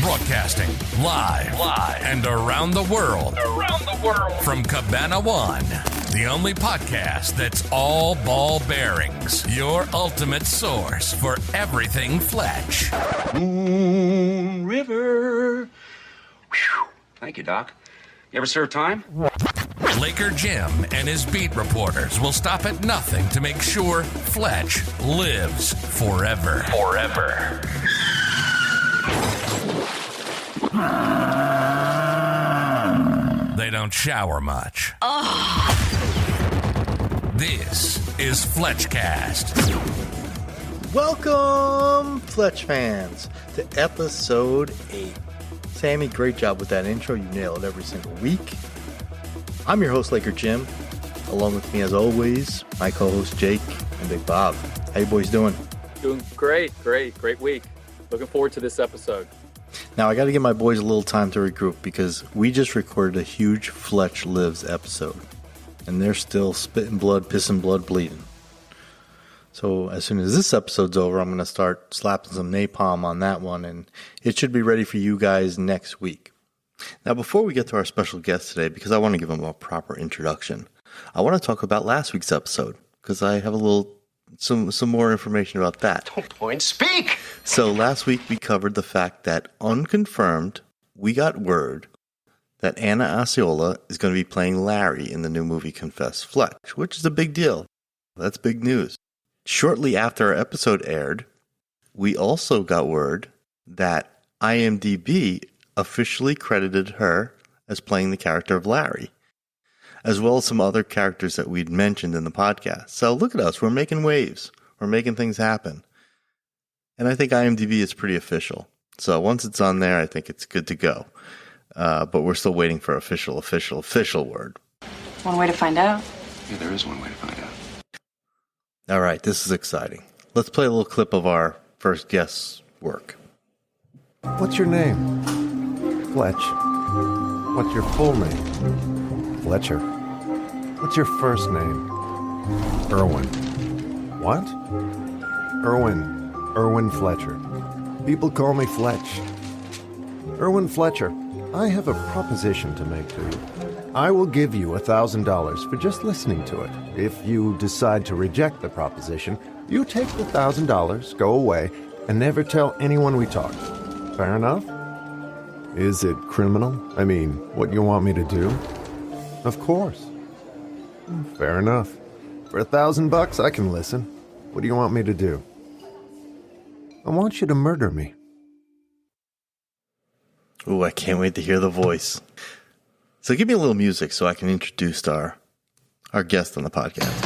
Broadcasting live and around the world. From Cabana One, the only podcast that's all ball bearings. Your ultimate source for everything Fletch. Moon River. Whew. Thank you, Doc. You ever serve time? Laker Jim and his beat reporters will stop at nothing to make sure Fletch lives forever. They don't shower much. This is Fletchcast. Welcome, Fletch fans, to episode 8. Sammy, great job with that intro. You nail it every single week. I'm your host, Laker Jim. Along with me, as always, my co-host, Jake and Big Bob. How you boys doing? Doing great week. Looking forward to this episode. Now, I got to give my boys a little time to regroup because we just recorded a huge Fletch Lives episode. And they're still spitting blood, pissing blood, bleeding. So as soon as this episode's over, I'm going to start slapping some napalm on that one. And it should be ready for you guys next week. Now, before we get to our special guest today, because I want to give him a proper introduction, I want to talk about last week's episode because I have some more information about that. Don't point, speak! So last week we covered the fact that unconfirmed, we got word that Anna Osceola is going to be playing Larry in the new movie Confess Fletch, which is a big deal. That's big news. Shortly after our episode aired, we also got word that IMDb officially credited her as playing the character of Larry, as well as some other characters that we'd mentioned in the podcast. So look at us. We're making waves. We're making things happen. And I think IMDb is pretty official. So once it's on there, I think it's good to go. But we're still waiting for official word. One way to find out. Yeah, there is one way to find out. All right, this is exciting. Let's play a little clip of our first guest's work. What's your name? Fletch. What's your full name? Fletcher. What's your first name? Irwin. What? Irwin Fletcher. People call me Fletch. Irwin Fletcher, I have a proposition to make to you. I will give you $1,000 for just listening to it. If you decide to reject the proposition, you take the $1,000, go away, and never tell anyone we talked. Fair enough? Is it criminal? I mean, what you want me to do? Of course. Fair enough. For $1,000, I can listen. What do you want me to do? I want you to murder me. Ooh, I can't wait to hear the voice. So give me a little music so I can introduce our guest on the podcast.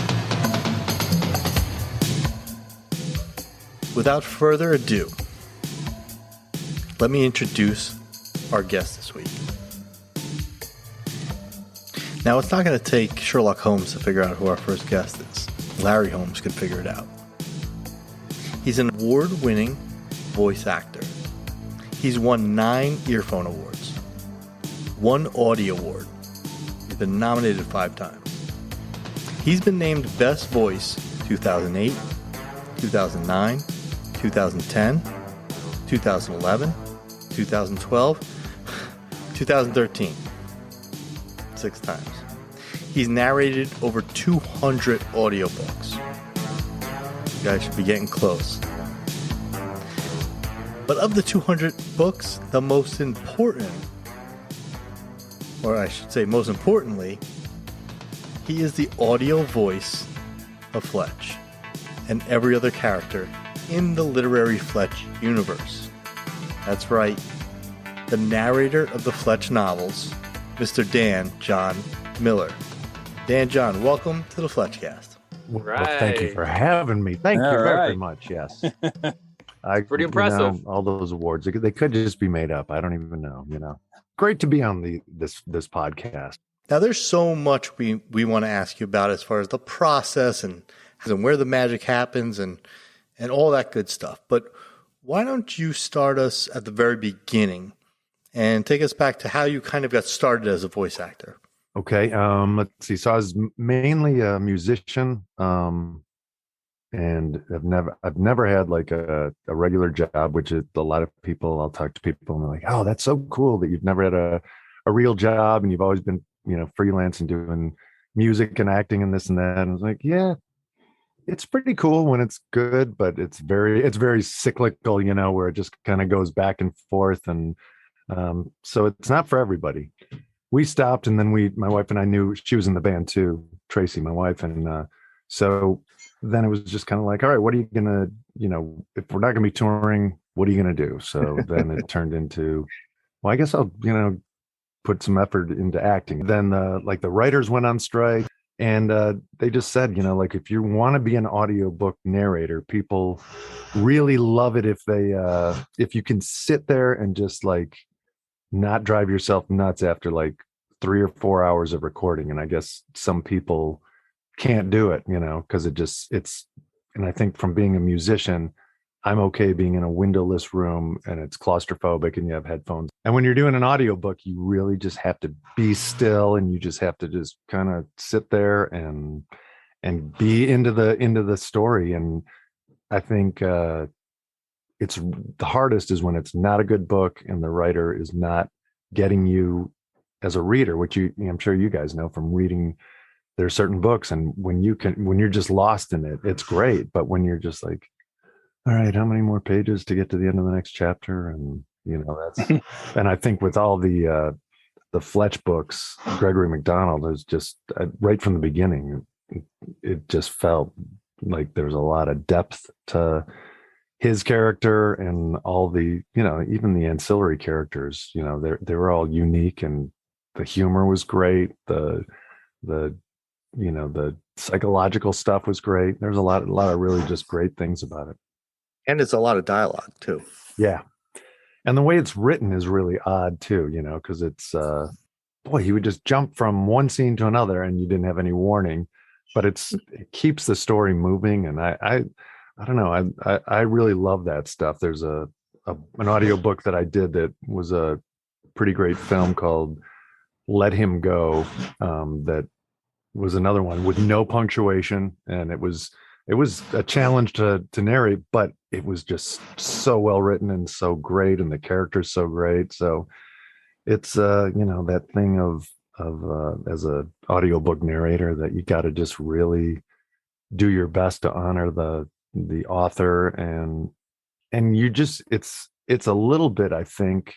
Without further ado, let me introduce our guest this week. Now, it's not going to take Sherlock Holmes to figure out who our first guest is. Larry Holmes could figure it out. He's an award-winning voice actor. He's won 9 earphone awards, 1 Audie Award. He's been nominated 5 times. He's been named Best Voice 2008, 2009, 2010, 2011, 2012, 2013. 6 times. He's narrated over 200 audiobooks. You guys should be getting close. But of the 200 books, the most important, or I should say most importantly, he is the audio voice of Fletch and every other character in the literary Fletch universe. That's right, the narrator of the Fletch novels, Mr. Dan John Miller. Dan John, welcome to the Fletchcast. Right. Well, thank you for having me. Thank you very much. Yes. Pretty impressive. All those awards, they could just be made up. I don't even know, Great to be on this podcast. Now, there's so much we want to ask you about as far as the process and where the magic happens and all that good stuff. But why don't you start us at the very beginning and take us back to how you kind of got started as a voice actor? Okay. Let's see. So I was mainly a musician. and I've never had like a regular job, which is a lot of people. I'll talk to people and they're like, "Oh, that's so cool that you've never had a real job and you've always been, freelance and doing music and acting and this and that." And I was like, "Yeah, it's pretty cool when it's good, but it's very cyclical, where it just kind of goes back and forth, and so it's not for everybody." We stopped, and then my wife and I knew she was in the band too, Tracy, my wife, and so then it was just kind of like, all right, what are you gonna, if we're not gonna be touring, what are you gonna do? So then it turned into, well, I guess I'll, put some effort into acting. Then like the writers went on strike, and they just said, like, if you want to be an audiobook narrator, people really love it if you can sit there and just like not drive yourself nuts after like 3 or 4 hours of recording. And I guess some people can't do it, because and I think from being a musician, I'm okay being in a windowless room and it's claustrophobic and you have headphones. And when you're doing an audiobook, you really just have to be still, and you just have to just kind of sit there and be into the story. And I think it's the hardest is when it's not a good book and the writer is not getting you as a reader, which I'm sure you guys know from reading. There's certain books, and when you're just lost in it, it's great. But when you're just like, all right, how many more pages to get to the end of the next chapter? And that's and I think with all the Fletch books, Gregory MacDonald is just right from the beginning, it just felt like there was a lot of depth to his character, and all the, even the ancillary characters, they were all unique, and the humor was great. The psychological stuff was great. There's a lot of really just great things about it. And it's a lot of dialogue too. Yeah. And the way it's written is really odd too, because it's, he would just jump from one scene to another and you didn't have any warning, but it keeps the story moving. And I don't know. I really love that stuff. There's an audiobook that I did that was a pretty great film called Let Him Go. That was another one with no punctuation. And it was a challenge to narrate, but it was just so well written and so great. And the character's so great. So it's, that thing of as a audiobook narrator that you got to just really do your best to honor the author, and you just, it's a little bit, I think,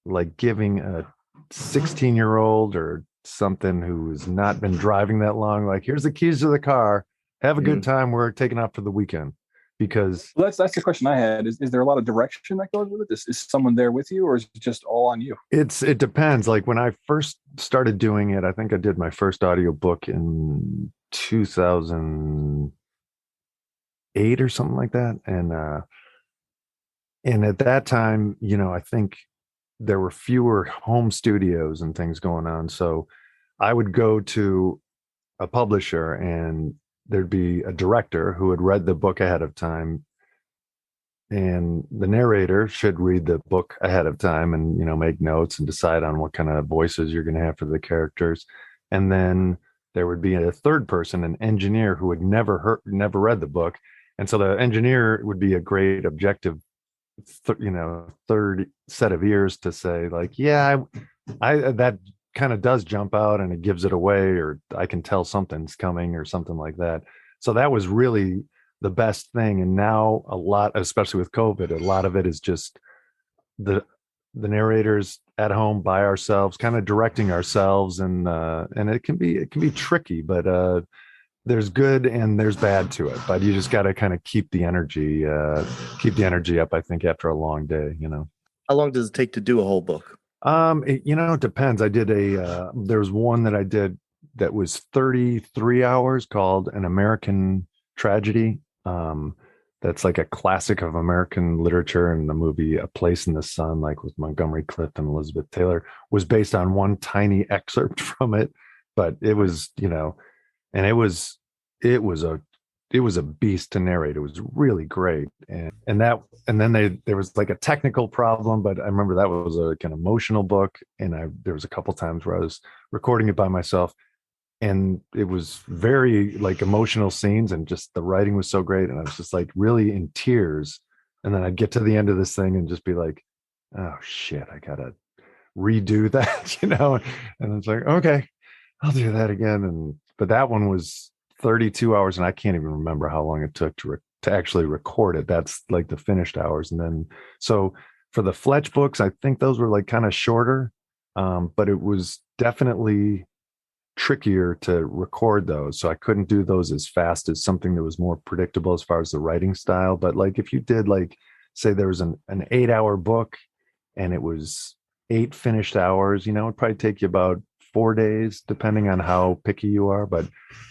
like giving a 16-year-old or something who's not been driving that long, like, here's the keys to the car, have a good time, we're taking off for the weekend. Because that's the question I had. Is there a lot of direction that goes with it? Is someone there with you, or is it just all on you? It depends. Like when I first started doing it, I think I did my first audiobook in 2008 or something like that. And at that time, I think there were fewer home studios and things going on. So I would go to a publisher, and there'd be a director who had read the book ahead of time, and the narrator should read the book ahead of time and, make notes and decide on what kind of voices you're going to have for the characters. And then there would be a third person, an engineer who had never read the book. And so the engineer would be a great objective, third set of ears to say like, yeah, I that kind of does jump out and it gives it away, or I can tell something's coming or something like that. So that was really the best thing. And now a lot, especially with COVID, a lot of it is just the narrators at home by ourselves, kind of directing ourselves, and it can be tricky, but there's good and there's bad to it. But you just got to kind of keep the energy up, I think, after a long day. How long does it take to do a whole book? It depends. I did there was one that I did that was 33 hours called An American Tragedy. That's like a classic of American literature, and the movie A Place in the Sun, like with Montgomery Clift and Elizabeth Taylor, was based on one tiny excerpt from it. But it was, and it was a beast to narrate. It was really great. And then there was like a technical problem, but I remember that was like an emotional book. And there was a couple times where I was recording it by myself, and it was very like emotional scenes, and just the writing was so great, and I was just like really in tears. And then I'd get to the end of this thing and just be like, oh shit, I gotta redo that, And it's like, okay, I'll do that again. But that one was 32 hours, and I can't even remember how long it took to actually record it. That's like the finished hours. And then so for the Fletch books, I think those were like kind of shorter, but it was definitely trickier to record those. So I couldn't do those as fast as something that was more predictable as far as the writing style. But like if you did, like, say there was an 8-hour book and it was 8 finished hours, it'd probably take you about 4 days, depending on how picky you are. But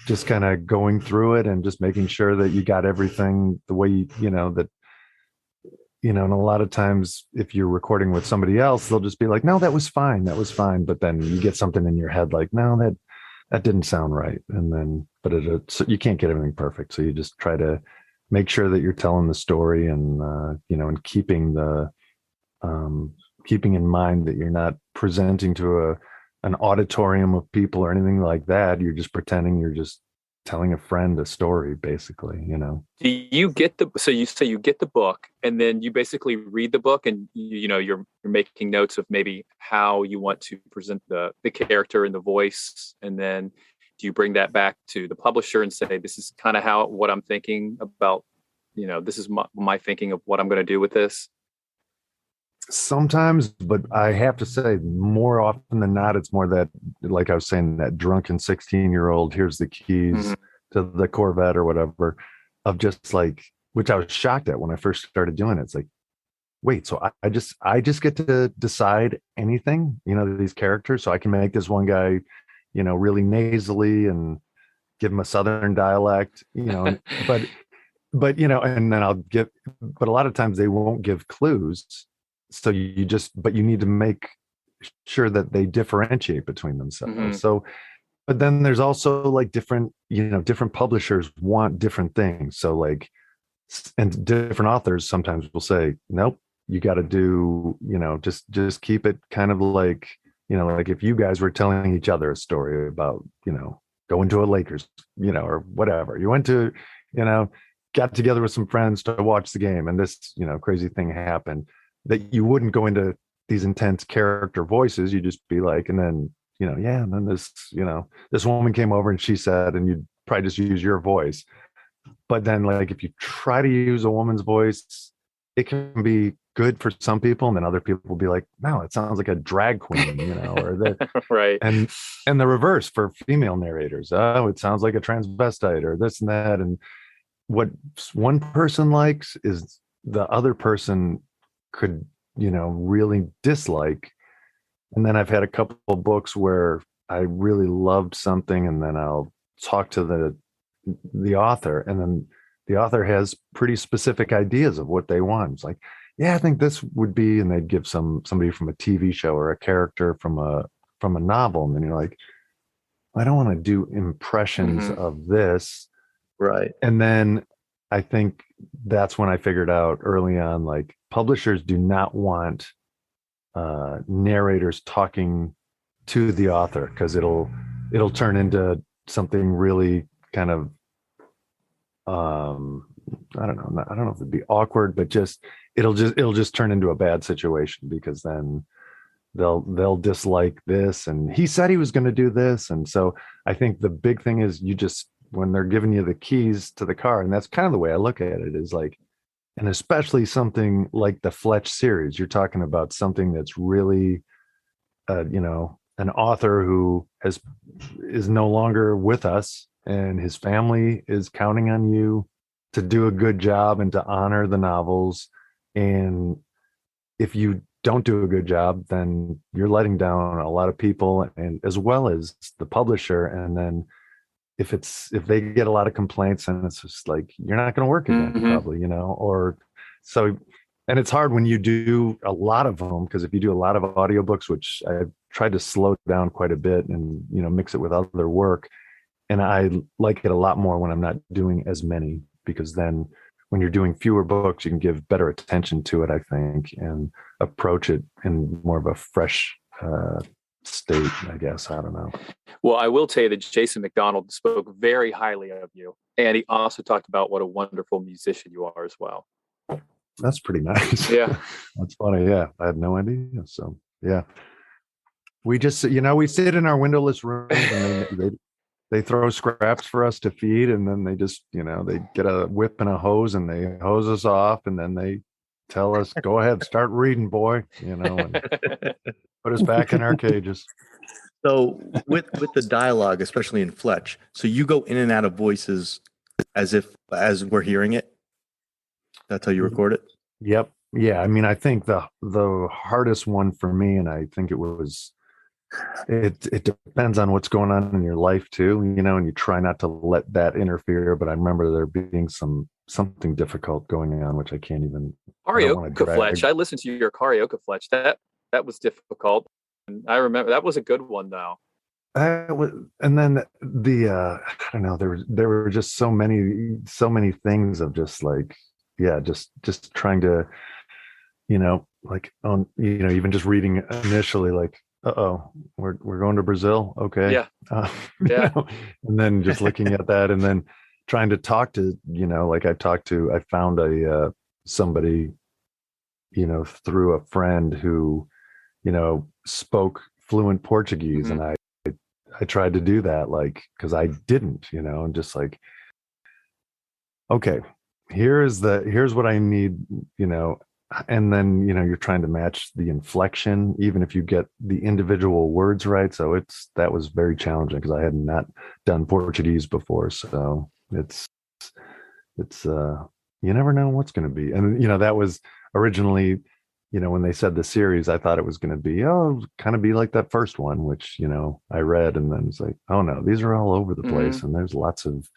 just kind of going through it and just making sure that you got everything the way that. And a lot of times if you're recording with somebody else, they'll just be like, no, that was fine. But then you get something in your head like, no, that didn't sound right. And then, but you can't get everything perfect. So you just try to make sure that you're telling the story and, and keeping in mind that you're not presenting to an auditorium of people or anything like that. You're just pretending you're just telling a friend a story, basically. Do you get so you say you get the book and then you basically read the book and you're making notes of maybe how you want to present the character and the voice, and then do you bring that back to the publisher and say, this is kind of what I'm thinking about, this is my thinking of what I'm going to do with this? Sometimes, but I have to say more often than not, it's more that, like I was saying, that drunken 16-year-old, here's the keys to the Corvette or whatever, of just like, which I was shocked at when I first started doing it. It's like, wait, so I just get to decide anything, these characters. So I can make this one guy, really nasally and give him a Southern dialect, but and then but a lot of times they won't give clues. So but you need to make sure that they differentiate between themselves. So, but then there's also like different publishers want different things. So like, and different authors sometimes will say, nope, you got to do, just keep it kind of like, like if you guys were telling each other a story about, going to a Lakers, or whatever, you went to, got together with some friends to watch the game and this, crazy thing happened, that you wouldn't go into these intense character voices. You just be like, and then, and then this woman came over and she said, and you'd probably just use your voice. But then like, if you try to use a woman's voice, it can be good for some people. And then other people will be like, no, it sounds like a drag queen, or right. And the reverse for female narrators. Oh, it sounds like a transvestite or this and that. And what one person likes is the other person could really dislike. And then I've had a couple of books where I really loved something, and then I'll talk to the author, and then the author has pretty specific ideas of what they want. It's like, yeah, I think this would be, and they'd give somebody from a TV show or a character from a novel, and then you're like, I don't want to do impressions of this, Right. and then I think that's when I figured out early on, like, publishers do not want narrators talking to the author, because it'll turn into something really kind of I don't know if it'd be awkward, but it'll just turn into a bad situation, because then they'll dislike this, and he said he was going to do this. And so I think the big thing is, when they're giving you the keys to the car, and that's kind of the way I look at it, is like, and especially something like the Fletch series, you're talking about something that's really, an author who is no longer with us, and his family is counting on you to do a good job and to honor the novels. And if you don't do a good job, then you're letting down a lot of people, and as well as the publisher. And then if they get a lot of complaints, and it's just like, you're not going to work again, probably, or so. And it's hard when you do a lot of them, because if you do a lot of audiobooks, which I've tried to slow down quite a bit and, mix it with other work. And I like it a lot more when I'm not doing as many, because then when you're doing fewer books, you can give better attention to it, I think, and approach it in more of a fresh state, I guess. I don't know. Well, I will tell you that Jason McDonald spoke very highly of you. And he also talked about what a wonderful musician you are as well. That's pretty nice. Yeah. That's funny. Yeah. I had no idea. So, yeah. We just, we sit in our windowless rooms and they throw scraps for us to feed. And then they just, they get a whip and a hose and they hose us off. And then they tell us, go ahead, start reading, boy, and put us back in our cages. So with the dialogue, especially in Fletch, so you go in and out of voices as we're hearing it. That's how you record it. Yep. Yeah. I mean, I think the hardest one for me, and I think it depends on what's going on in your life too, and you try not to let that interfere. But I remember there being something difficult going on, which I can't even. Karaoke Fletch. I listened to your karaoke Fletch. That was difficult. And I remember that was a good one though. And then I don't know, there were just so many things of just like, yeah, just trying to, like on, even just reading initially, like, we're going to Brazil. Okay. Yeah. Yeah. And then just looking at that and then trying to talk to, like I found somebody, through a friend who, spoke fluent Portuguese. Mm-hmm. And I tried to do that, like, cause I didn't, and just like, okay, here's what I need, and then, you're trying to match the inflection, even if you get the individual words right. So that was very challenging because I had not done Portuguese before. So it's you never know what's going to be. And, that was originally, when they said the series, I thought it was going to be, kind of be like that first one, which, I read, and then it's like, oh no, these are all over the place. Mm-hmm. And there's lots of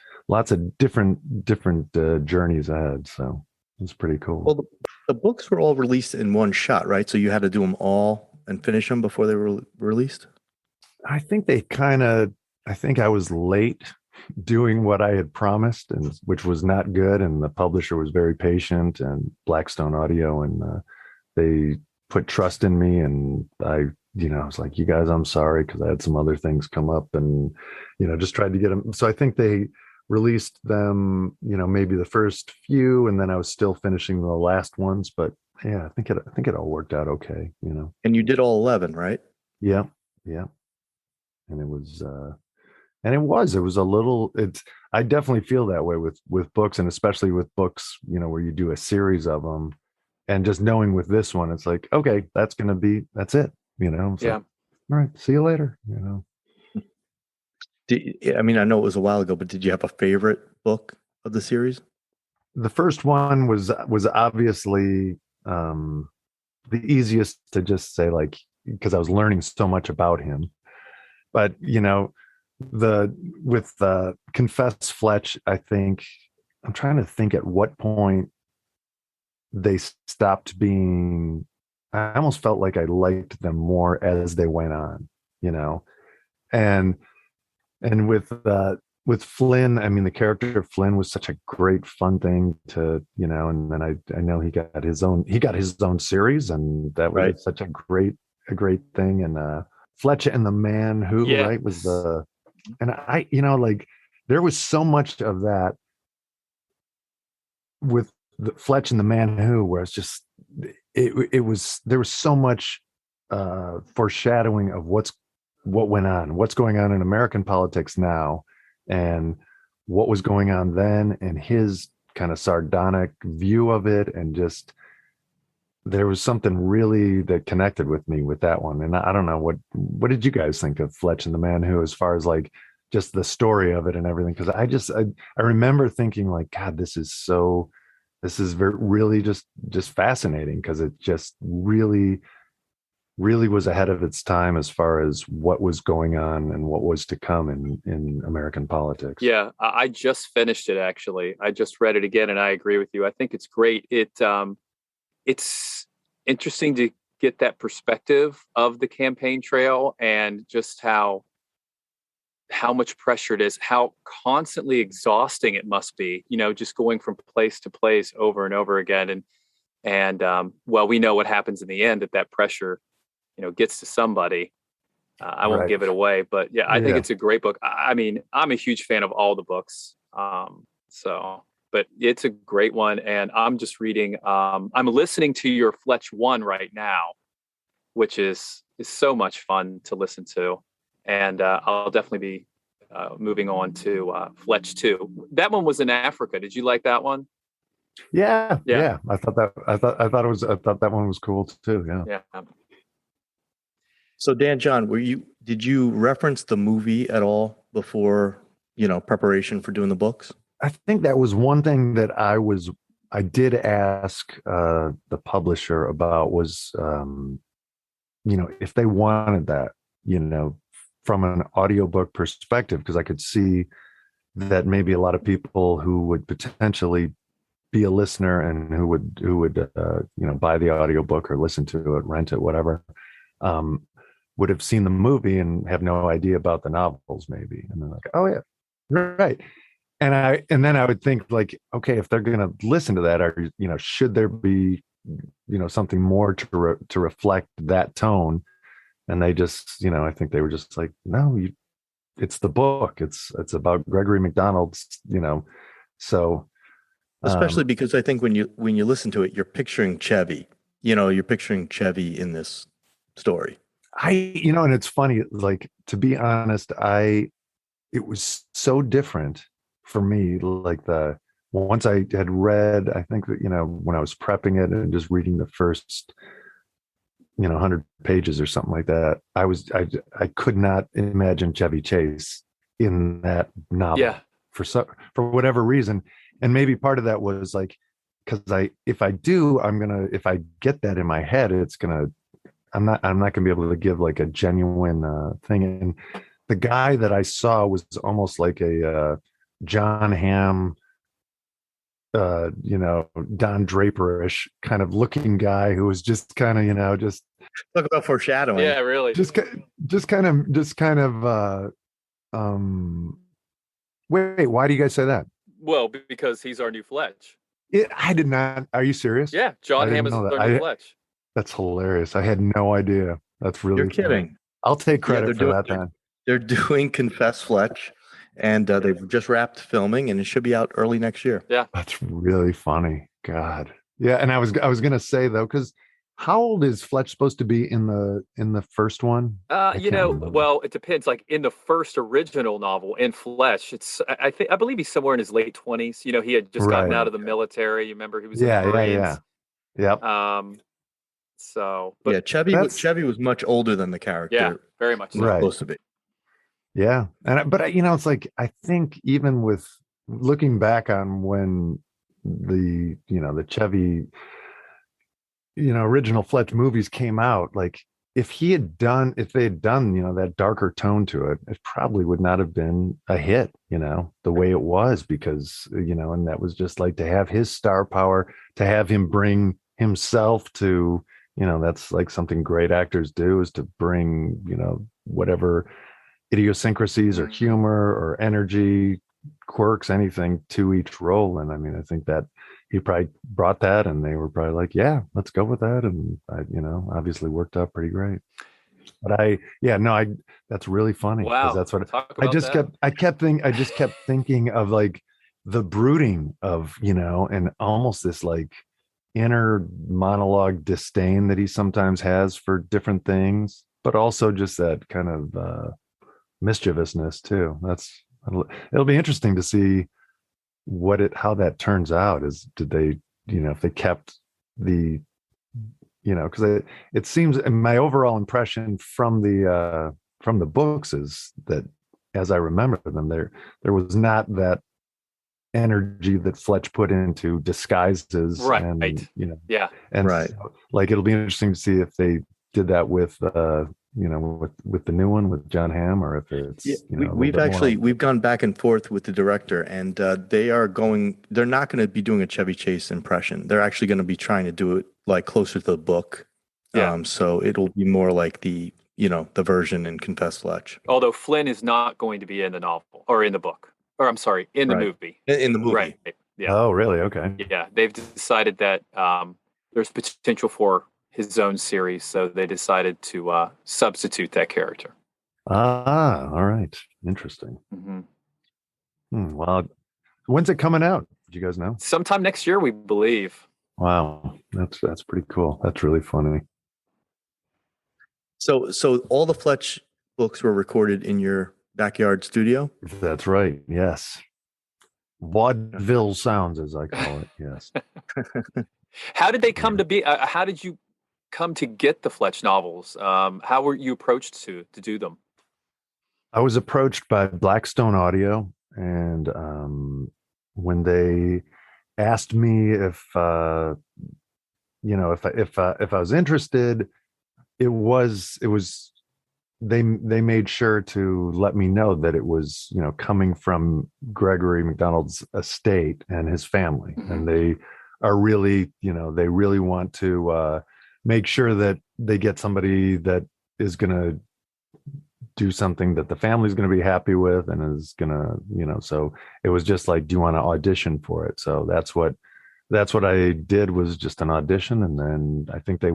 different journeys ahead. So it's pretty cool. Well, the books were all released in one shot, right? So you had to do them all and finish them before they were released? I think I think I was late doing what I had promised, and which was not good. And the publisher was very patient, and Blackstone Audio, and they put trust in me. And I was like, you guys, I'm sorry, because I had some other things come up, and, just tried to get them. So I think they released them, maybe the first few, and then I was still finishing the last ones. But yeah, I think it all worked out okay, And you did all 11, right? Yeah. Yeah. And it was a little, I definitely feel that way with books, and especially with books, where you do a series of them, and just knowing with this one, it's like, okay, that's it, It's yeah. like, all right, see you later, I know it was a while ago, but did you have a favorite book of the series? The first one was obviously the easiest to just say, like, because I was learning so much about him. But with Confess Fletch, I think I'm trying to think at what point they stopped being. I almost felt like I liked them more as they went on, and with Flynn, the character of Flynn was such a great fun thing to, and then I know he got his own series, and that was right. Such a great thing. And Fletch and the Man Who, yes. Right, was and I, like, there was so much of that with the Fletch and the Man Who, where it's just, there was so much foreshadowing of what went on, what's going on in American politics now, and what was going on then, and his kind of sardonic view of it. And just, there was something really that connected with me with that one. And I don't know, what did you guys think of Fletch and the Man Who, as far as like just the story of it and everything? Because I remember thinking, like, God, this is really just fascinating, because it just really was ahead of its time as far as what was going on and what was to come in American politics. Yeah, I just finished it, actually. I just read it again, and I agree with you. I think it's great. It's interesting to get that perspective of the campaign trail, and just how much pressure it is, how constantly exhausting it must be, just going from place to place over and over again. And well, we know what happens in the end, that pressure, gets to somebody. I won't Right. give it away, but yeah, I think Yeah. it's a great book. I mean, I'm a huge fan of all the books. But it's a great one. And I'm just reading, I'm listening to your Fletch 1 right now, which is so much fun to listen to. And I'll definitely be moving on to Fletch 2. That one was in Africa. Did you like that one? Yeah. Yeah. Yeah. I thought that one was cool too. Yeah. Yeah. So Dan, John, did you reference the movie at all before, preparation for doing the books? I think that was one thing that I did ask the publisher about was, if they wanted that, from an audiobook perspective, because I could see that maybe a lot of people who would potentially be a listener and who would buy the audiobook or listen to it, rent it, whatever, would have seen the movie and have no idea about the novels maybe. And they're like, oh yeah, right. And then I would think like, okay, if they're going to listen to that, or, should there be, something more to reflect that tone? And they just, I think they were just like, no, it's the book. It's about Gregory McDonald's, so. Especially because I think when you listen to it, you're picturing Chevy, you're picturing Chevy in this story. And it's funny, like, to be honest, it was so different for me. Like once I had read, I think that, when I was prepping it and just reading the first, 100 pages or something like that, I could not imagine Chevy Chase in that novel. Yeah. For whatever reason. And maybe part of that was like, because if I get that in my head, I'm not gonna be able to give like a genuine thing. And the guy that I saw was almost like a John Hamm, Don Draper-ish kind of looking guy who was just kind of, just talk about foreshadowing. Yeah, really. Just kind of. Wait, why do you guys say that? Well, because he's our new Fletch. I did not. Are you serious? Yeah, John Hamm is our new Fletch. That's hilarious. I had no idea. That's really. You're kidding. Funny. I'll take credit for that then. They're doing Confess Fletch, and they've just wrapped filming, and it should be out early next year. Yeah, that's really funny. God. Yeah, and I was gonna say though, because how old is Fletch supposed to be in the first one? Well, it depends. Like in the first original novel, in Fletch, I believe he's somewhere in his late 20s. He had just gotten out of the military. You remember he was in the Marines. Yep. Chevy was much older than the character. Yeah, very much so. Supposed to be. Yeah, but it's like, I think even with looking back on when the Chevy, original Fletch movies came out, like if they had done that darker tone to it, it probably would not have been a hit, the way it was, because and that was just like to have his star power, to have him bring himself to, that's like something great actors do, is to bring, whatever idiosyncrasies or humor or energy, quirks, anything to each role. And I mean, I think that he probably brought that, and they were probably like, yeah, let's go with that. And obviously worked out pretty great. But that's really funny. Wow. That's what I just kept thinking of, like, the brooding of, and almost this like inner monologue disdain that he sometimes has for different things, but also just that kind of mischievousness too. It'll be interesting to see how that turns out. Did they, if they kept the, because it seems, my overall impression from the books is that, as I remember them, there was not that energy that Fletch put into disguises, right? And yeah, and right. So, like, it'll be interesting to see if they did that with with the new one with John Hamm, or if it's we've gone back and forth with the director, and they're not going to be doing a Chevy Chase impression. They're actually going to be trying to do it like closer to the book. Yeah. So it'll be more like the version in Confess Fletch. Although Flynn is not going to be in the novel or in the book, or I'm sorry, in the movie. In the movie. Right. Yeah. Oh, really? Okay. Yeah. They've decided that there's potential for his own series, so they decided to substitute that character. Ah, all right. Interesting. Well, when's it coming out? Do you guys know? Sometime next year, we believe. Wow, that's pretty cool. That's really funny. So all the Fletch books were recorded in your backyard studio? That's right. Yes. Vaudeville sounds, as I call it. Yes. How did they come to be? How did you come to get the Fletch novels? How were you approached to do them? I was approached by Blackstone Audio, and when they asked me if I was interested, it was they made sure to let me know that it was, coming from Gregory McDonald's estate and his family, and they are really, they really want to make sure that they get somebody that is going to do something that the family's going to be happy with, and is going to, so it was just like, do you want to audition for it? So that's what I did, was just an audition. And then I think I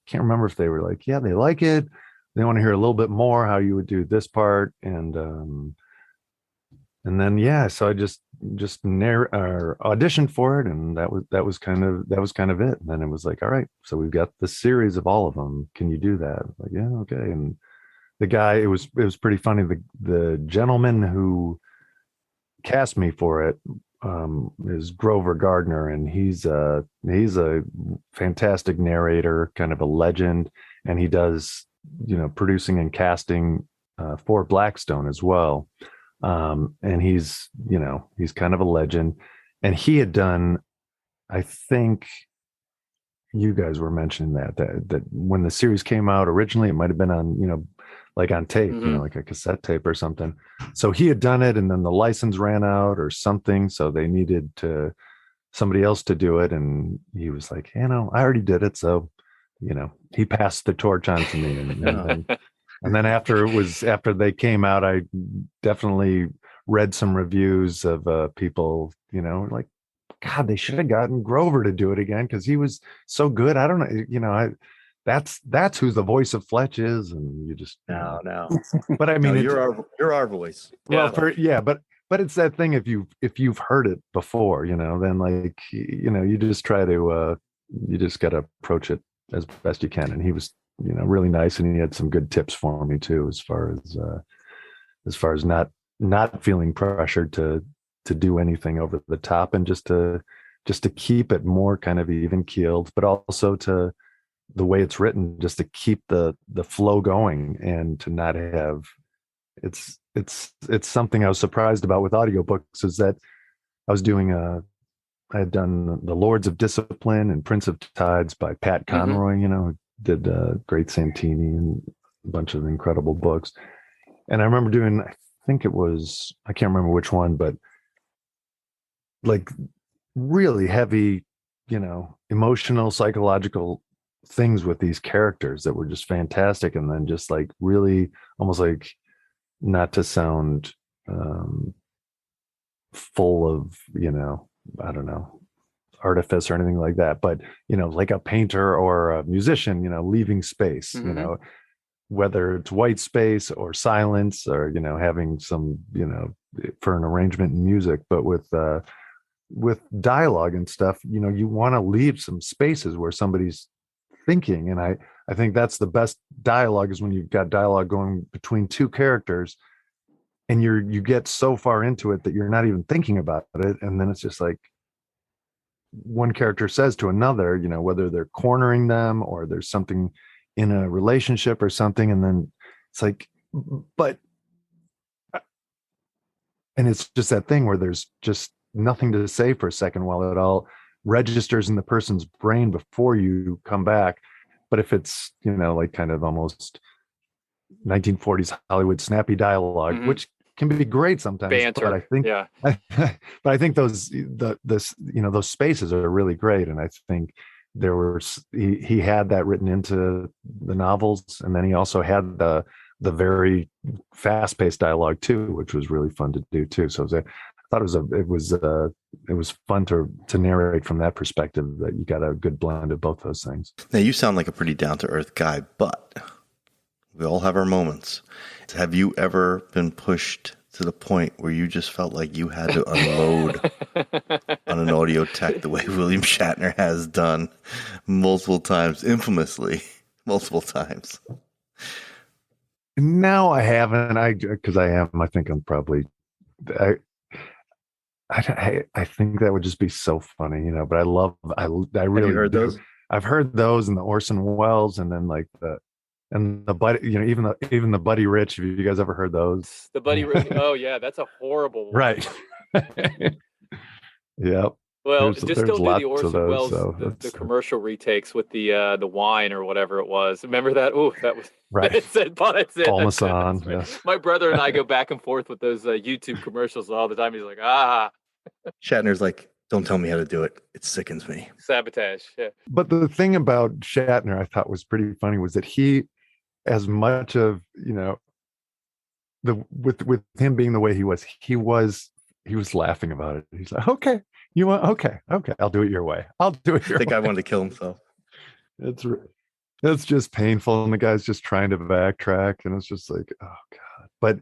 can't remember if they were like, yeah, they like it, they want to hear a little bit more how you would do this part. And then, yeah, so I just auditioned for it. And that was kind of it. And then it was like, all right, so we've got the series of all of them. Can you do that? Like, yeah, okay. And the guy, it was pretty funny. The gentleman who cast me for it is Grover Gardner, and he's a fantastic narrator, kind of a legend, and he does producing and casting for Blackstone as well. And he's kind of a legend, and he had done, I think you guys were mentioning that when the series came out originally, it might have been on like on tape, like a cassette tape or something. So he had done it, and then the license ran out or something, so they needed somebody else to do it. And he was like, I already did it. So, he passed the torch on to me. And then after they came out, I definitely read some reviews of people, like, God, they should have gotten Grover to do it again, because he was so good. I don't know, that's who the voice of Fletch is, and you just no. But I mean, you're our voice. Well, but it's that thing. If you've heard it before, then like you just try to you just got to approach it as best you can. And he was really nice, and he had some good tips for me too, as far as not feeling pressured to do anything over the top, and just to keep it more kind of even keeled, but also to the way it's written, just to keep the flow going, and to not have it's something I was surprised about with audiobooks, is that I had done The Lords of Discipline and Prince of Tides by Pat Conroy, who did Great Santini and a bunch of incredible books. And I remember doing, I think it was, I can't remember which one, but like really heavy, emotional, psychological things with these characters that were just fantastic. And then just like really almost like, not to sound full of, I don't know, artifice or anything like that, but, like a painter or a musician, leaving space, whether it's white space or silence, or, having some, for an arrangement in music, but with dialogue and stuff, you want to leave some spaces where somebody's thinking. And I think that's the best dialogue, is when you've got dialogue going between two characters, and you get so far into it that you're not even thinking about it. And then it's just like one character says to another, whether they're cornering them or there's something in a relationship or something. And then it's like, and it's just that thing where there's just nothing to say for a second while it all registers in the person's brain before you come back. But if it's, like kind of almost 1940s Hollywood snappy dialogue, which can be great sometimes, banter, but I think, but I think those spaces are really great. And I think he had that written into the novels, and then he also had the very fast paced dialogue too, which was really fun to do too. So I thought it was fun to narrate from that perspective, that you got a good blend of both those things. Now, you sound like a pretty down to earth guy, but We all have our moments. Have you ever been pushed to the point where you just felt like you had to unload on an audio tech the way William Shatner has done multiple times, infamously, multiple times? No, I haven't. Because I am. I think I'm probably. I think that would just be so funny, But I really. Have you heard those? I've heard those and the Orson Welles, and then like the Buddy, even the Buddy Rich. Have you guys ever heard those? The Buddy Rich. Oh yeah, that's a horrible one. Right. Yep. Well, There's just don't do the lots of Orson those, Welles, so the commercial retakes with the wine or whatever it was. Remember that? Oh, that was right. That's it. That's it. Parmesan. That's Yes. My brother and I go back and forth with those YouTube commercials all the time. He's like, Shatner's like, don't tell me how to do it. It sickens me. Sabotage. Yeah. But the thing about Shatner I thought was pretty funny was that he, as much of, with him being the way he was laughing about it. He's like, okay, okay, I'll do it your way. I'll do it your way. The guy wanted to kill himself. It's just painful, and the guy's just trying to backtrack, and it's just like, oh God. But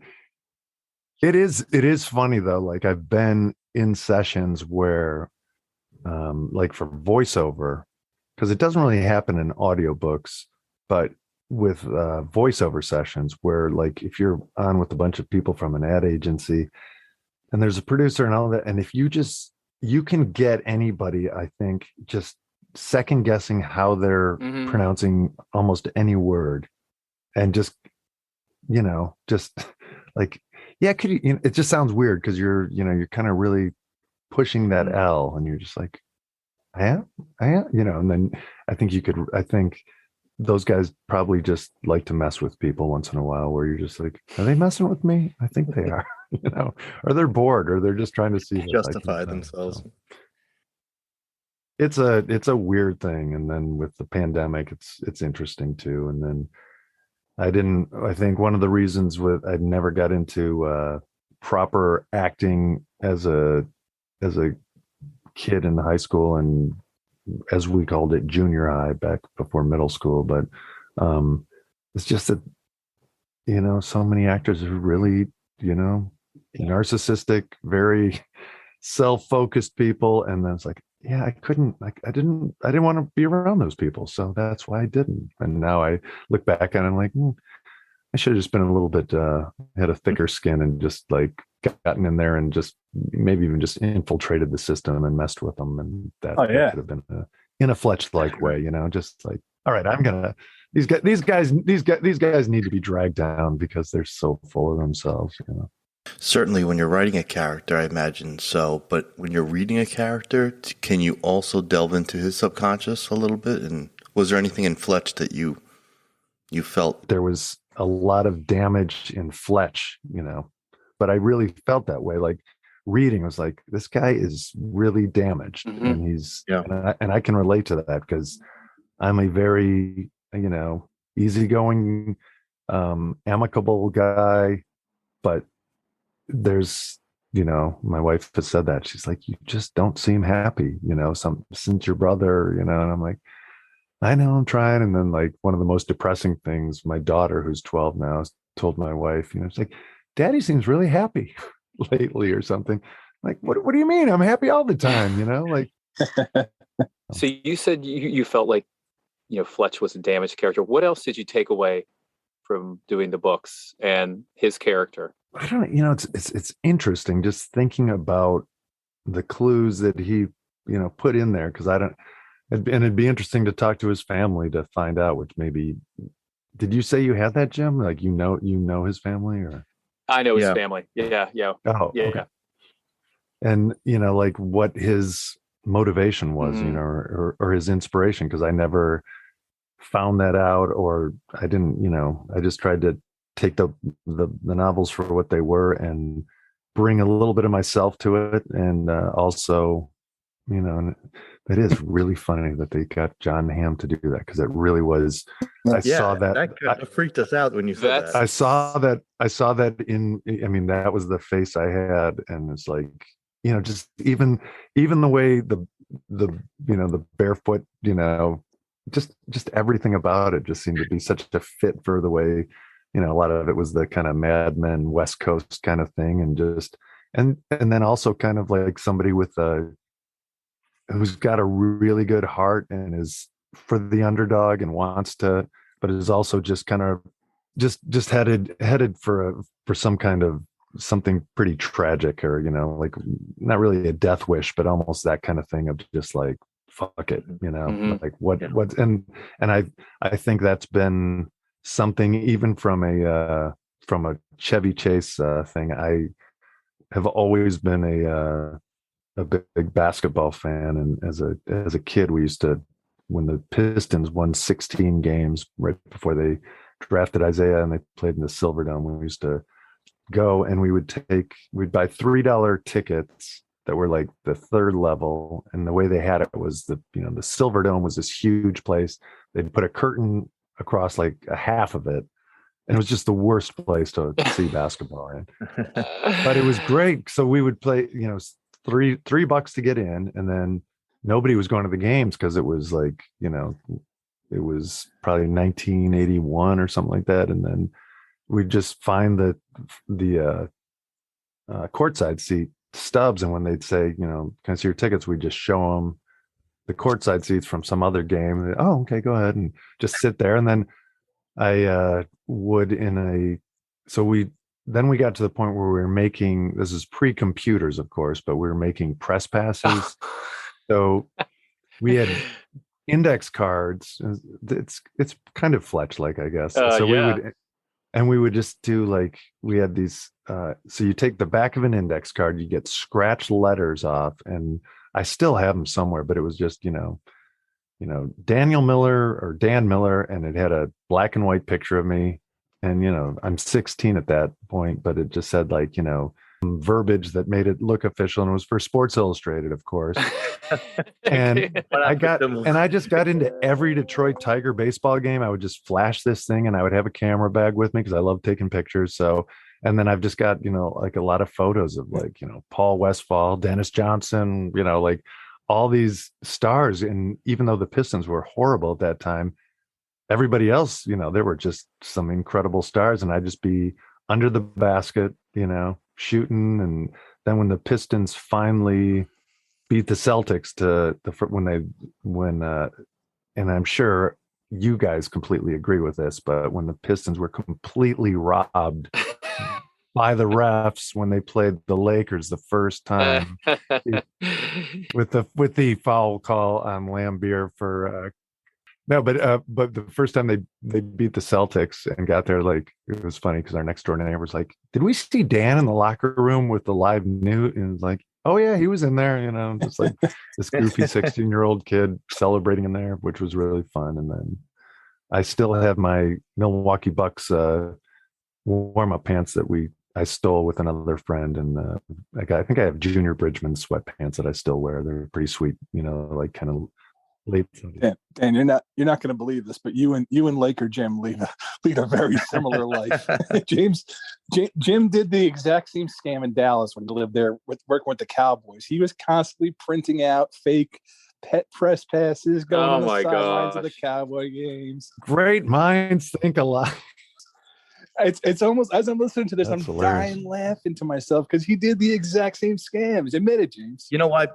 it is funny though. Like I've been in sessions where, like for voiceover, because it doesn't really happen in audiobooks, but with voiceover sessions where, like, if you're on with a bunch of people from an ad agency and there's a producer and all that, and if you can get anybody, I think, just second guessing how they're pronouncing almost any word, and just like, yeah, could you, it just sounds weird because you're kind of really pushing that L, and you're just like, I am, and then I think those guys probably just like to mess with people once in a while, where you're just like, are they messing with me? I think they are, or they're bored, or they're just trying to see justify themselves. So it's a weird thing. And then with the pandemic, it's interesting too. And then I think one of the reasons I never got into proper acting as a kid in high school, and as we called it, junior high, back before middle school. But it's just that, so many actors are really, narcissistic, very self-focused people. And then it's like, yeah, I couldn't, like, I didn't want to be around those people. So that's why I didn't. And now I look back and I'm like, I should have just been a little bit, had a thicker skin and just like gotten in there and just maybe even just infiltrated the system and messed with them. And that could have been in a Fletch-like way, just like, all right, these guys need to be dragged down because they're so full of themselves, Certainly when you're writing a character, I imagine so, but when you're reading a character, can you also delve into his subconscious a little bit? And was there anything in Fletch that you felt? There was a lot of damage in Fletch, but I really felt that way. Like reading was like, this guy is really damaged, and he's, and I can relate to that because I'm a very, easygoing, amicable guy, but there's, my wife has said that. She's like, you just don't seem happy, since your brother, and I'm like, I know, I'm trying. And then, like, one of the most depressing things, my daughter, who's 12 now, told my wife, it's like, Daddy seems really happy lately or something. Like, what do you mean? I'm happy all the time, like. So you said you felt like, Fletch was a damaged character. What else did you take away from doing the books and his character? I don't know, it's interesting just thinking about the clues that he, put in there, because it'd be interesting to talk to his family to find out, which maybe, did you say you had that, Jim? Like, you know his family, or? I know his family. Yeah. Oh, yeah. Okay. And, like what his motivation was, or his inspiration, because I never found that out, or I didn't, I just tried to take the novels for what they were and bring a little bit of myself to it. And also, and it is really funny that they got John Hamm to do that, because it really was. I saw that. That kind of freaked us out when you said that. I saw that in. I mean, that was the face I had, and it's like, just even the way the barefoot, just everything about it just seemed to be such a fit for the way, a lot of it was the kind of Mad Men West Coast kind of thing, and just and then also kind of like somebody with who's got a really good heart and is for the underdog and wants to, but is also just kind of just headed for some kind of something pretty tragic, or like not really a death wish, but almost that kind of thing of just like, fuck it, like what and I think that's been something even from a Chevy Chase thing. I have always been a big basketball fan, and as a kid, we used to, when the Pistons won 16 games right before they drafted Isaiah and they played in the Silverdome, we used to go and we'd buy $3 tickets that were like the third level, and the way they had it was the Silverdome was this huge place. They'd put a curtain across like a half of it, and it was just the worst place to see basketball in. But it was great. So we would play, $3 to get in, and then nobody was going to the games because it was like, it was probably 1981 or something like that, and then we'd just find the courtside seat stubs, and when they'd say, can I see your tickets, we'd just show them the courtside seats from some other game. Oh, okay, go ahead, and just sit there. And then I would then we got to the point where we were making, this is pre-computers, of course, but we were making press passes. So we had index cards. It's kind of Fletch like, I guess. So we would just do like, we had these, so you take the back of an index card, you get scratch letters off, and I still have them somewhere, but it was just, Daniel Miller or Dan Miller, and it had a black and white picture of me. And, I'm 16 at that point, but it just said like, verbiage that made it look official, and it was for Sports Illustrated, of course. And I just got into every Detroit Tiger baseball game. I would just flash this thing, and I would have a camera bag with me because I love taking pictures. So, and then I've just got, like a lot of photos of like, Paul Westphal, Dennis Johnson, like all these stars. And even though the Pistons were horrible at that time, everybody else, there were just some incredible stars, and I'd just be under the basket, shooting. And then when the Pistons finally beat the Celtics and I'm sure you guys completely agree with this, but when the Pistons were completely robbed by the refs when they played the Lakers the first time with the foul call on Lambeer for no, but the first time they beat the Celtics and got there, like, it was funny because our next door neighbor was like, "Did we see Dan in the locker room with the live newt?" And it was like, "Oh yeah, he was in there," just like this goofy 16-year-old kid celebrating in there, which was really fun. And then I still have my Milwaukee Bucks warm-up pants that I stole with another friend, and I think I have Junior Bridgman sweatpants that I still wear. They're pretty sweet, like kind of late. Dan, you're not going to believe this, but you and Laker Jim lead a very similar life. Jim did the exact same scam in Dallas when he lived there working with the Cowboys. He was constantly printing out fake pet press passes, going on the sidelines of the Cowboy games. Great minds think alike. It's almost, as I'm listening to this, I'm dying laughing to myself because he did the exact same scams. Admit it, James. You know why?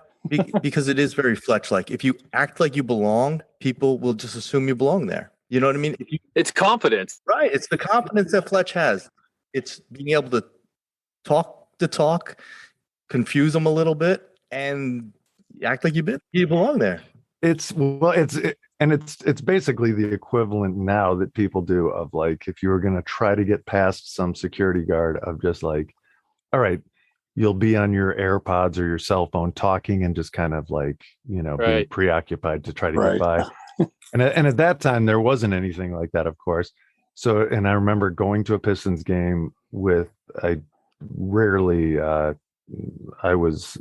Because it is very Fletch like. If you act like you belong, people will just assume you belong there. You know what I mean? It's confidence. Right. It's the confidence that Fletch has. It's being able to talk, confuse them a little bit, and act like you belong there. It's basically the equivalent now that people do of like, if you were going to try to get past some security guard, of just like, all right, you'll be on your AirPods or your cell phone talking and just kind of like, being preoccupied to try to get by. And at that time, there wasn't anything like that, of course. So, and I remember going to a Pistons game I was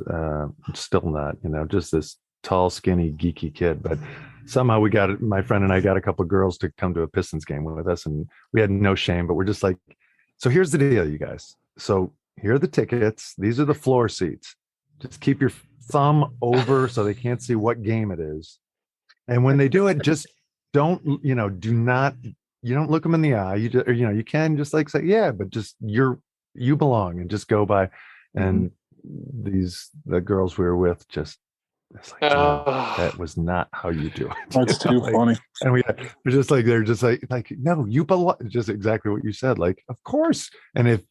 still not, just this tall, skinny, geeky kid. But somehow my friend and I got a couple of girls to come to a Pistons game with us, and we had no shame, but we're just like, so here's the deal, you guys. So here are the tickets. These are the floor seats. Just keep your thumb over so they can't see what game it is. And when they do it, just don't, do not, you don't look them in the eye. You just, or, you can just like say, yeah, but just you belong, and just go by. And the girls we were with just, it's like, that was not how you do it. That's too funny. And we're just like, they're just like, no, you belong. Just exactly what you said. Like, of course. And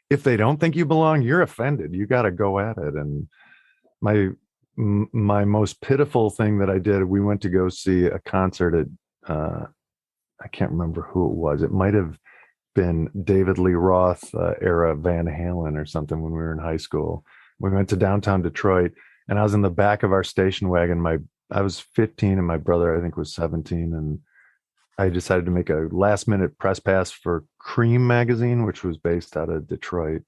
if they don't think you belong, you're offended. You got to go at it. And my most pitiful thing that I did, we went to go see a concert at, I can't remember who it was. It might have been David Lee Roth era Van Halen or something when we were in high school. We went to downtown Detroit, and I was in the back of our station wagon. I was 15 and my brother, I think, was 17. And I decided to make a last minute press pass for Cream magazine, which was based out of Detroit.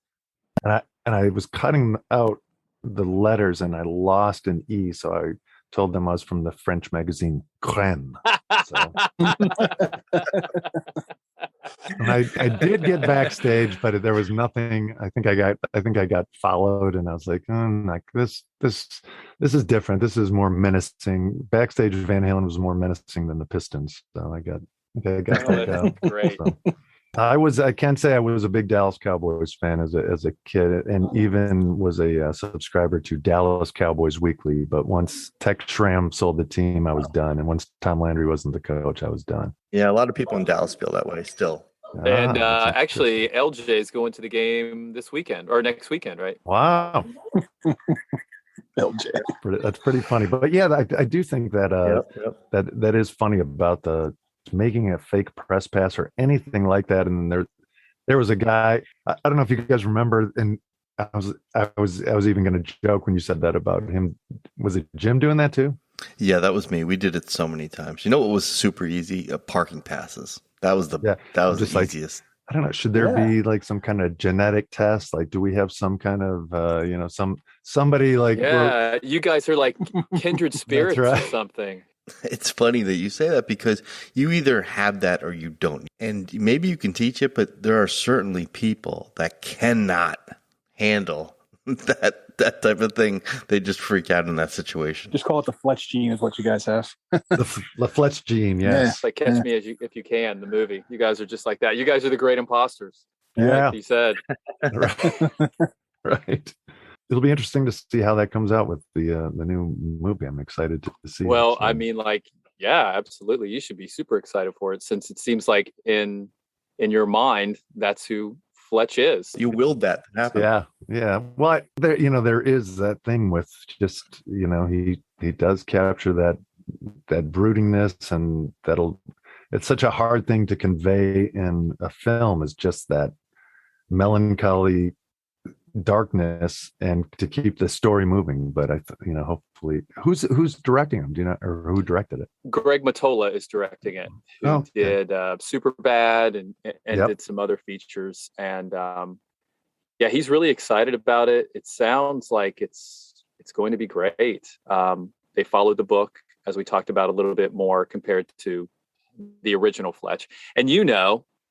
And I was cutting out the letters and I lost an E. So I told them I was from the French magazine Crème. So. And I did get backstage, but there was nothing. I think I got followed, and I was like, this is different. This is more menacing. Backstage, Van Halen was more menacing than the Pistons, so I got out. Great. So, I can't say I was a big Dallas Cowboys fan as a kid, and even was a subscriber to Dallas Cowboys Weekly. But once Tex Schramm sold the team, I was done. And once Tom Landry wasn't the coach, I was done. Yeah, a lot of people in Dallas feel that way still. And actually, LJ is going to the game this weekend or next weekend, right? Wow. LJ. That's pretty funny. But yeah, I do think that that is funny about the making a fake press pass or anything like that. And there was a guy, I don't know if you guys remember, and I was even going to joke when you said that about him. Was it Jim doing that too? Yeah, that was me. We did it so many times. You know what was super easy? Parking passes. That was the easiest. I don't know. Should there be like some kind of genetic test? Like, do we have some kind of somebody like? Yeah, you guys are like kindred spirits or something. It's funny that you say that because you either have that or you don't. And maybe you can teach it, but there are certainly people that cannot handle that type of thing. They just freak out in that situation. Just call it the Fletch gene is what you guys have. the Fletch gene, yes. Like Catch Me If You Can, the movie. You guys are just like that. You guys are the great imposters. Yeah. Like he said. Right. It'll be interesting to see how that comes out with the new movie. I'm excited to see. Well, it, so. I mean, yeah, absolutely. You should be super excited for it, since it seems like in your that's who Fletch is. You willed that to happen. Yeah. Well, there is that thing with just, he does capture that broodingness, and it's such a hard thing to convey in a film, is just that melancholy darkness, and to keep the story moving. But hopefully, who's directing them? Do you know, or who directed it? Greg Mottola is directing it. Who did Superbad and did some other features. And he's really excited about it. It sounds like it's going to be great. They followed the book, as we talked about, a little bit more compared to the original Fletch. And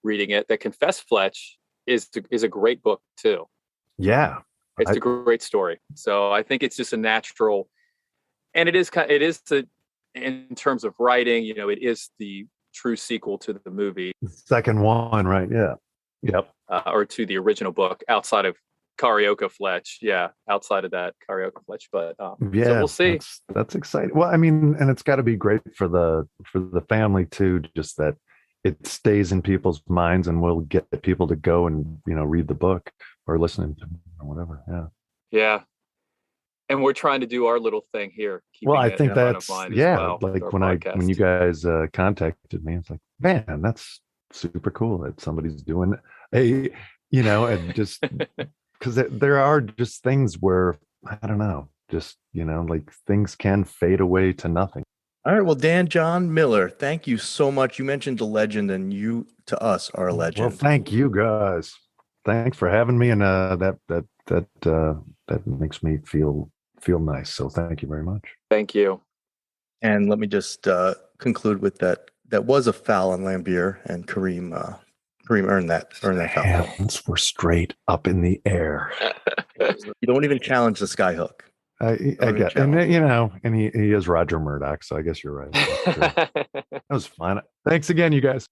reading it, that Confess Fletch is a great book too. Yeah, it's a great story. So I think it's just a natural, and it is in terms of writing, it is the true sequel to the movie. Second one, right? Yeah. Yep. Or to the original book, outside of Karaoke Fletch. Yeah, outside of that Karaoke Fletch. But so we'll see. That's exciting. Well, I mean, and it's got to be great for the family too. Just that it stays in people's minds, and we'll get people to go and read the book or listening to or whatever. Yeah. And we're trying to do our little thing here. Well, I think that's like when you guys contacted me, it's like, man, that's super cool that somebody's doing and just because there are just things where I don't know, just like things can fade away to nothing. All right, well, Dan John Miller, thank you so much. You mentioned a legend, and you to us are a legend. Well, thank you guys. Thanks for having me, and that makes me feel nice. So thank you very much. Thank you. And let me just conclude with that. That was a foul on Lambier, and Kareem earned that foul. Hands were straight up in the air. You don't even challenge the skyhook. I get, and and he is Roger Murdoch, so I guess you're right. That was fun. Thanks again, you guys.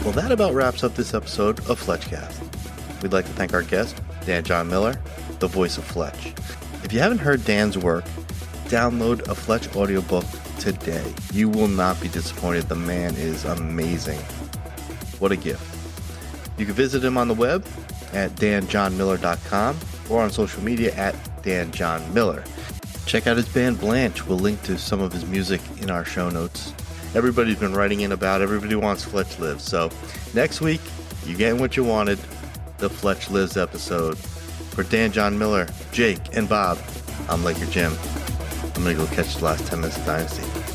Well, that about wraps up this episode of Fletchcast. We'd like to thank our guest, Dan John Miller, the voice of Fletch. If you haven't heard Dan's work, download a Fletch audiobook today. You will not be disappointed. The man is amazing. What a gift. You can visit him on the web at danjohnmiller.com or on social media at danjohnmiller. Check out his band Blanche. We'll link to some of his music in our show notes. Everybody's been writing in about Everybody Wants Fletch Lives. So next week, you're getting what you wanted, the Fletch Lives episode. For Dan John Miller, Jake, and Bob, I'm Laker Jim. I'm going to go catch the last 10 minutes of Dynasty.